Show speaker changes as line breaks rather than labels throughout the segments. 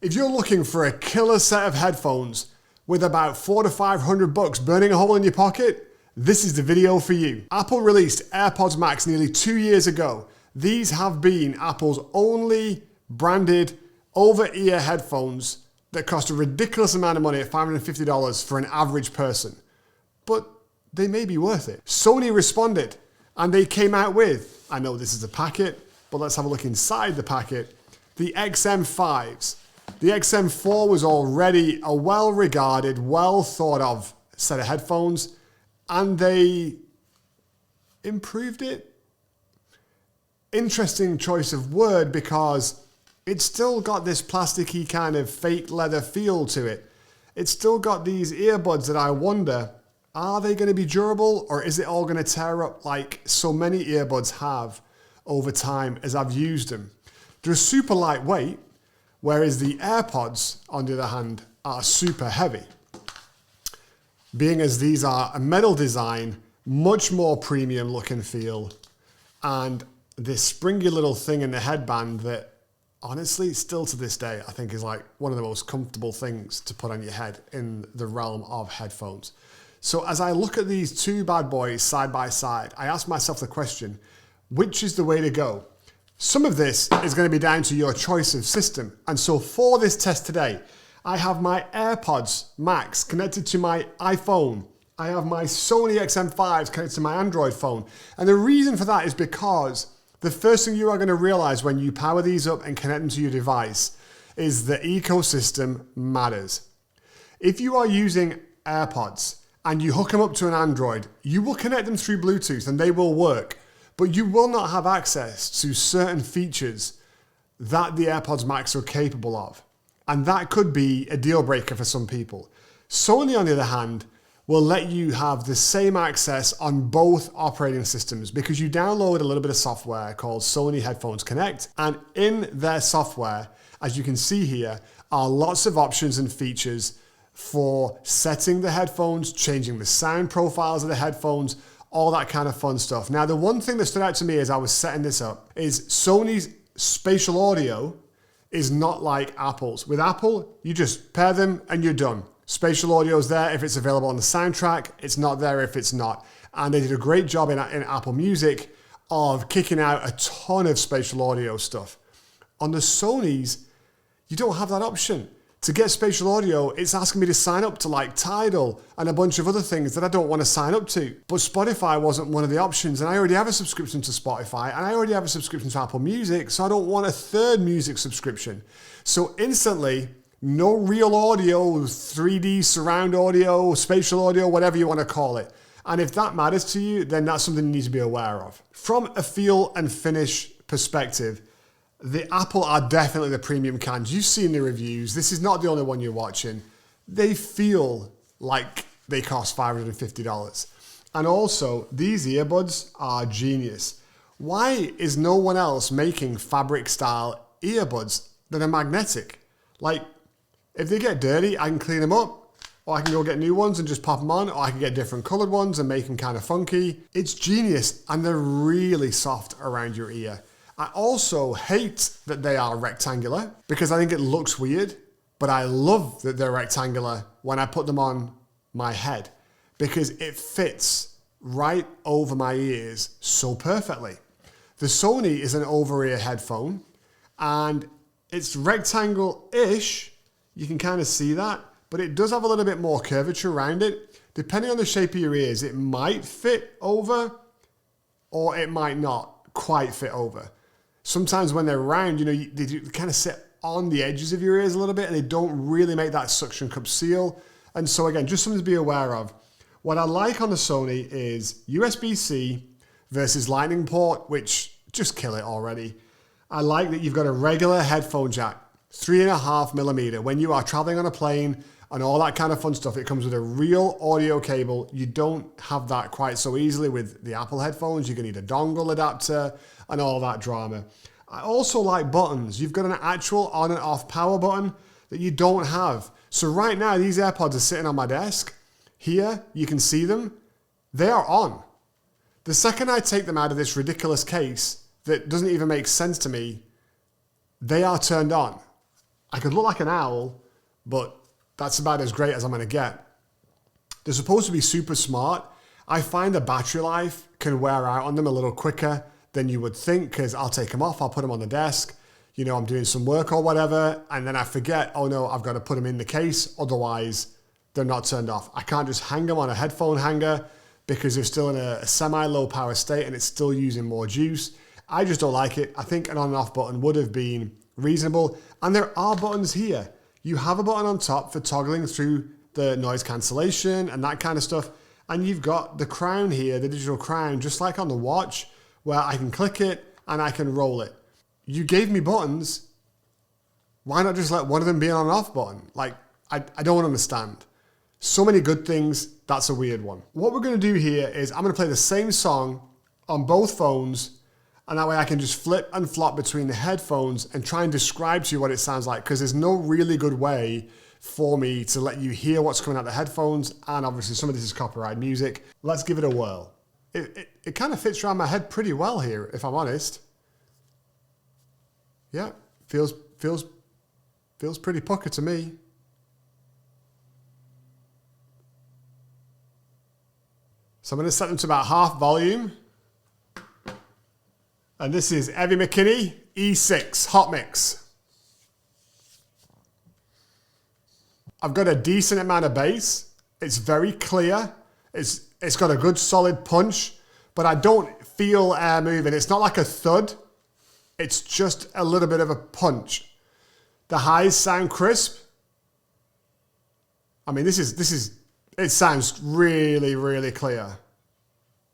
If you're looking for a killer set of headphones with about $400 to $500 burning a hole in your pocket, this is the video for you. Apple released AirPods Max nearly 2 years ago. These have been Apple's only branded over-ear headphones that cost a ridiculous amount of money at $550 for an average person. But they may be worth it. Sony responded and they came out with, I know this is a packet, but let's have a look inside the packet, the XM5s. The XM4 was already a well-regarded, well-thought-of set of headphones, and they improved it. Interesting choice of word because it's still got this plasticky kind of fake leather feel to it. It's still got these earbuds that I wonder, are they going to be durable or is it all going to tear up like so many earbuds have over time as I've used them? They're super lightweight, whereas the AirPods, on the other hand, are super heavy. Being as these are a metal design, much more premium look and feel, and this springy little thing in the headband that honestly, still to this day, I think is like one of the most comfortable things to put on your head in the realm of headphones. So as I look at these two bad boys side by side, I ask myself the question, which is the way to go? Some of this is going to be down to your choice of system. And so for this test today, I have my AirPods Max connected to my iPhone. I have my Sony XM5s connected to my Android phone. And the reason for that is because the first thing you are going to realize when you power these up and connect them to your device is the ecosystem matters. If you are using AirPods and you hook them up to an Android, you will connect them through Bluetooth and they will work. But you will not have access to certain features that the AirPods Max are capable of. And that could be a deal breaker for some people. Sony, on the other hand, will let you have the same access on both operating systems because you download a little bit of software called Sony Headphones Connect. And in their software, as you can see here, are lots of options and features for setting the headphones, changing the sound profiles of the headphones, all that kind of fun stuff. Now, the one thing that stood out to me as I was setting this up is Sony's spatial audio is not like Apple's. With Apple, you just pair them and you're done. Spatial audio is there if it's available on the soundtrack. It's not there if it's not. And they did a great job in Apple Music of kicking out a ton of spatial audio stuff. On the Sonys, you don't have that option. To get spatial audio, it's asking me to sign up to like Tidal and a bunch of other things that I don't want to sign up to. But Spotify wasn't one of the options, and I already have a subscription to Spotify, and I already have a subscription to Apple Music, so I don't want a third music subscription. So instantly, no real audio, 3D surround audio, spatial audio, whatever you want to call it. And if that matters to you, then that's something you need to be aware of. From a feel and finish perspective, the Apple are definitely the premium kinds. You've seen the reviews. This is not the only one you're watching. They feel like they cost $550. And also, these earbuds are genius. Why is no one else making fabric style earbuds that are magnetic? Like, if they get dirty, I can clean them up, or I can go get new ones and just pop them on, or I can get different colored ones and make them kind of funky. It's genius, and they're really soft around your ear. I also hate that they are rectangular because I think it looks weird, but I love that they're rectangular when I put them on my head because it fits right over my ears so perfectly. The Sony is an over-ear headphone and it's rectangle-ish. You can kind of see that, but it does have a little bit more curvature around it. Depending on the shape of your ears, it might fit over or it might not quite fit over. Sometimes when they're round, they kind of sit on the edges of your ears a little bit and they don't really make that suction cup seal. And so again, just something to be aware of. What I like on the Sony is USB-C versus Lightning port, which just kill it already. I like that you've got a regular headphone jack, 3.5mm. When you are traveling on a plane and all that kind of fun stuff, it comes with a real audio cable. You don't have that quite so easily with the Apple headphones. You're going to need a dongle adapter and all that drama. I also like buttons. You've got an actual on and off power button that you don't have. So right now, these AirPods are sitting on my desk. Here, you can see them. They are on. The second I take them out of this ridiculous case that doesn't even make sense to me, they are turned on. I could look like an owl, but that's about as great as I'm going to get. They're supposed to be super smart. I find the battery life can wear out on them a little quicker than you would think, because I'll take them off, I'll put them on the desk, you know, I'm doing some work or whatever, and then I forget, oh no, I've got to put them in the case, otherwise they're not turned off. I can't just hang them on a headphone hanger because they're still in a semi-low power state and it's still using more juice. I just don't like it. I think an on and off button would have been reasonable. And there are buttons here. You have a button on top for toggling through the noise cancellation and that kind of stuff. And you've got the crown here, the digital crown, just like on the watch, where I can click it and I can roll it. You gave me buttons. Why not just let one of them be an on and off button? Like, I don't understand. So many good things. That's a weird one. What we're going to do here is I'm going to play the same song on both phones, and that way I can just flip and flop between the headphones and try and describe to you what it sounds like, because there's no really good way for me to let you hear what's coming out the headphones, and obviously some of this is copyright music. Let's give it a whirl. It kind of fits around my head pretty well here, if I'm honest. Yeah, feels pretty pucker to me. So I'm going to set them to about half volume. And this is Evie McKinney E6 Hot Mix. I've got a decent amount of bass. It's very clear. It's got a good solid punch, but I don't feel air moving. It's not like a thud. It's just a little bit of a punch. The highs sound crisp. I mean, it sounds really, really clear.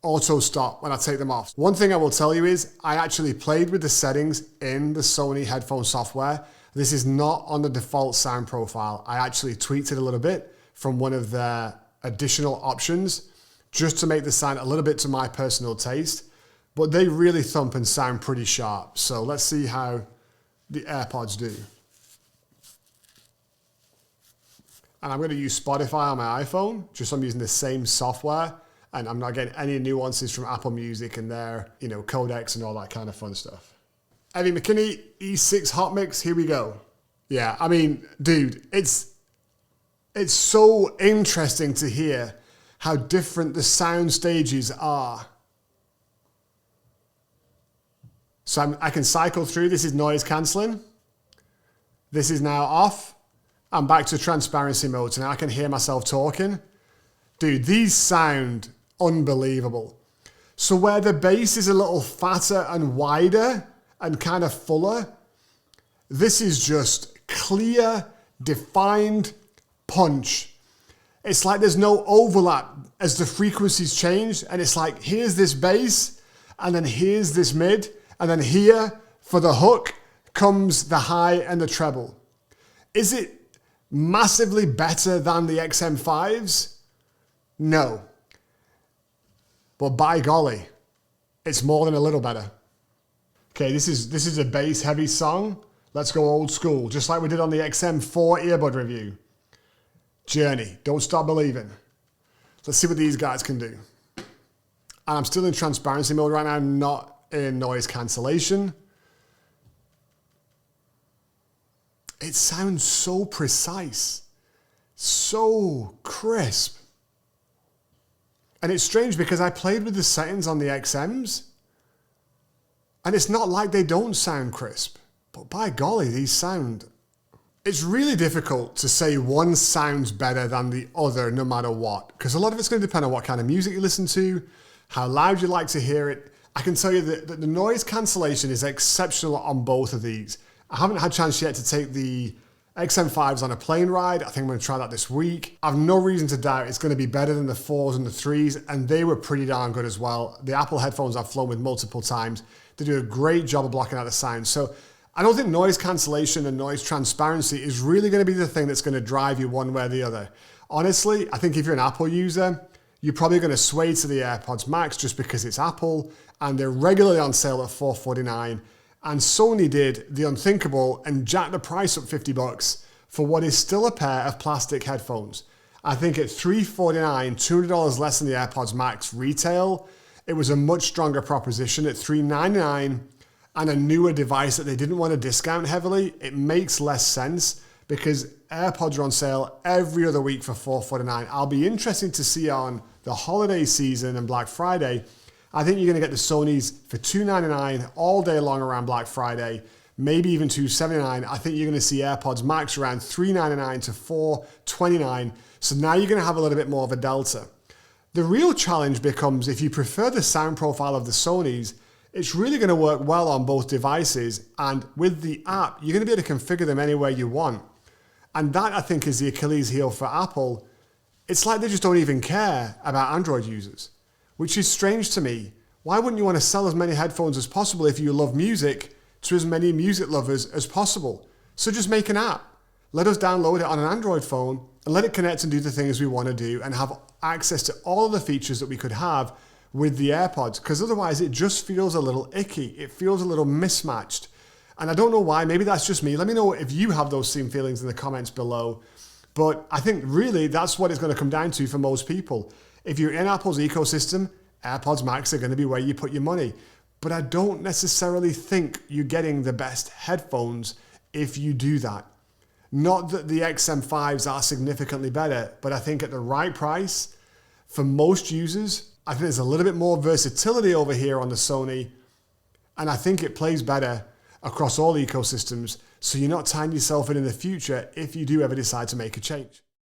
Auto stop when I take them off. One thing I will tell you is I actually played with the settings in the Sony headphone software. This is not on the default sound profile. I actually tweaked it a little bit from one of their additional options just to make the sound a little bit to my personal taste, but they really thump and sound pretty sharp. So let's see how the AirPods do. And I'm going to use Spotify on my iPhone, just so I'm using the same software, and I'm not getting any nuances from Apple Music and their, you know, codecs and all that kind of fun stuff. Evie McKinney E6 Hot Mix, here we go. Yeah, I mean, dude, it's so interesting to hear how different the sound stages are. So I can cycle through. This is noise cancelling. This is now off. I'm back to transparency mode, so now I can hear myself talking. Dude, these sound unbelievable. So where the bass is a little fatter and wider and kind of fuller, this is just clear, defined punch. It's like there's no overlap as the frequencies change, and it's like, here's this bass, and then here's this mid, and then here, for the hook, comes the high and the treble. Is it massively better than the XM5s? No. But by golly, it's more than a little better. Okay, this is a bass heavy song. Let's go old school, just like we did on the XM4 earbud review. Journey, Don't Stop Believing. Let's see what these guys can do. And I'm still in transparency mode right now, not in noise cancellation. It sounds so precise, so crisp. And it's strange because I played with the settings on the XMs, and it's not like they don't sound crisp, but by golly, these sound. It's really difficult to say one sounds better than the other no matter what, because a lot of it's going to depend on what kind of music you listen to, how loud you like to hear it. I can tell you that the noise cancellation is exceptional on both of these. I haven't had a chance yet to take the XM5s on a plane ride. I think I'm going to try that this week. I've no reason to doubt it's going to be better than the 4s and the 3s, and they were pretty darn good as well. The Apple headphones I've flown with multiple times. They do a great job of blocking out the sound. So I don't think noise cancellation and noise transparency is really going to be the thing that's going to drive you one way or the other. Honestly, I think if you're an Apple user, you're probably going to sway to the AirPods Max just because it's Apple, and they're regularly on sale at $449. And Sony did the unthinkable and jacked the price up $50 for what is still a pair of plastic headphones. I think at $349, $200 less than the AirPods Max retail, it was a much stronger proposition. At $399, and a newer device that they didn't want to discount heavily, it makes less sense because AirPods are on sale every other week for $449. I'll be interested to see on the holiday season and Black Friday. I think you're going to get the Sonys for $299 all day long around Black Friday, maybe even $279. I think you're going to see AirPods Max around $399 to $429. So now you're going to have a little bit more of a delta. The real challenge becomes if you prefer the sound profile of the Sonys, it's really going to work well on both devices. And with the app, you're going to be able to configure them anywhere you want. And that, I think, is the Achilles heel for Apple. It's like they just don't even care about Android users, which is strange to me. Why wouldn't you want to sell as many headphones as possible if you love music to as many music lovers as possible? So just make an app. Let us download it on an Android phone and let it connect and do the things we want to do and have access to all of the features that we could have with the AirPods, because otherwise it just feels a little icky. It feels a little mismatched. And I don't know why, maybe that's just me. Let me know if you have those same feelings in the comments below. But I think really that's what it's going to come down to for most people. If you're in Apple's ecosystem, AirPods Max are going to be where you put your money. But I don't necessarily think you're getting the best headphones if you do that. Not that the XM5s are significantly better, but I think at the right price, for most users, I think there's a little bit more versatility over here on the Sony. And I think it plays better across all ecosystems, so you're not tying yourself in the future if you do ever decide to make a change.